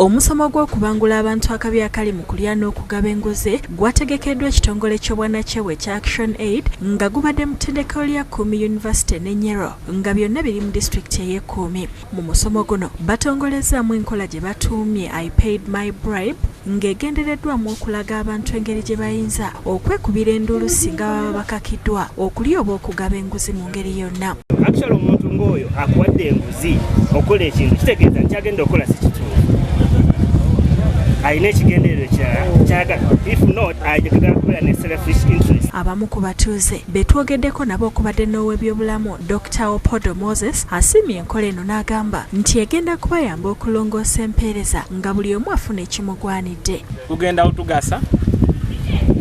Omusomo gw'okubangula abantu akabi akali mu kulya n'okugaba enguzi gwategekeddwa ekitongole ky'obwannakyewa ekya Action Aid nga gubadde mu ttendekero lya Kumi University ne Nyero nga byonna biri mu disitulikiti ey'Ekkuumi. Mu musomo guno batongolezaamu enkola gye batuumye I paid my bribe ng'egendereddwamu okulaga abantu engeri gye bayinza okwekubira enduulu singa baba bakakiddwa okulya oba okugaba enguzi mu ngeri yonna. Actually omuntu ng'oyo akuwadde enguzi okola ekintu kitegeeza nti agenda okukola si kituufu. Ayina ekigendererwa kyagala. If not, ayagala kubeera ne selfish interest. Abamu ku batuuze betwogeddeko nabo okubadde n'ow'ebyobulamu Dr. Opodo Moses asiimye enkola eno n'agamba nti egenda kubayamba okulongoosa empeereza nga buli omu afuna ekimugwanidde. Kugenda otugasa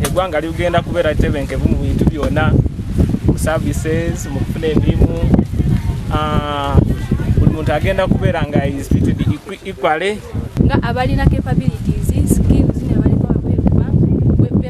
eggwanga ligenda kubeera tebenkevu mu bintu byonna, mu services, mu kufuna emirimu. Buli muntu agenda kubeera nga is treated equally. Nga abalina capabilities, skills ne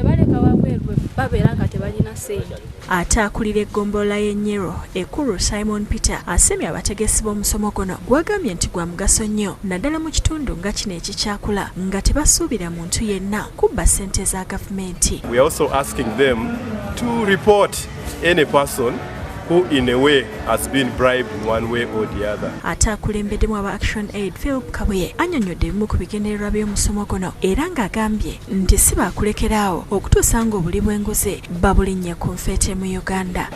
baleka wabweru babeera nga tebalina sente. Ate akulira eggombolola y'e Nyero Ekuru Simon Peter asemye abategesi b'omusomo guno gwagambye nti gwa mugaso nnyo naddala mu kitundu nga kino ekikyakula nga tebasuubira muntu yenna kubba ssente za gavumenti. We are also asking them to report any person who in a way has been bribed in one way or the other. Ate akulembeddemu aba Action Aid Philip Kabuye annyonnyodde ebimu ku bigendererwa by'omusomo guno era ng'agambye nti si baakulekeraawo okutuusa ng'obuli bw'enguzi babulinnye ku nfeete mu Uganda.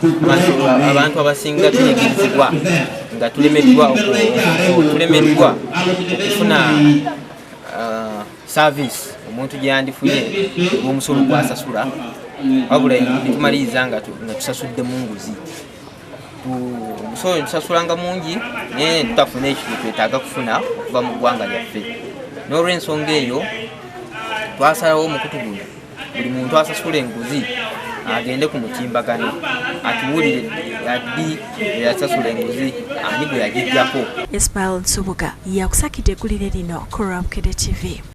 Abantu abasinga tunyigirizibwa nga tulemeddwa okufuna service omuntu gye yandifunye olw'omusolo gw'asasula wabula netumaliriza nga tusasudde mu nguzi. Omusolo tusasulanga mungi naye tutafuna ekintu twetaaga kufuna okuva mu ggwanga lyaffe. N'olw'ensonga eyo twasalawo omukutu guno buli muntu asasula enguzi agende ku mutimbagano atuwulire yaddi eyasasula enguzi ani gwe yagijjako. Espaal Nsubuga yakusakidde eggulire lino ku Bukedde TV.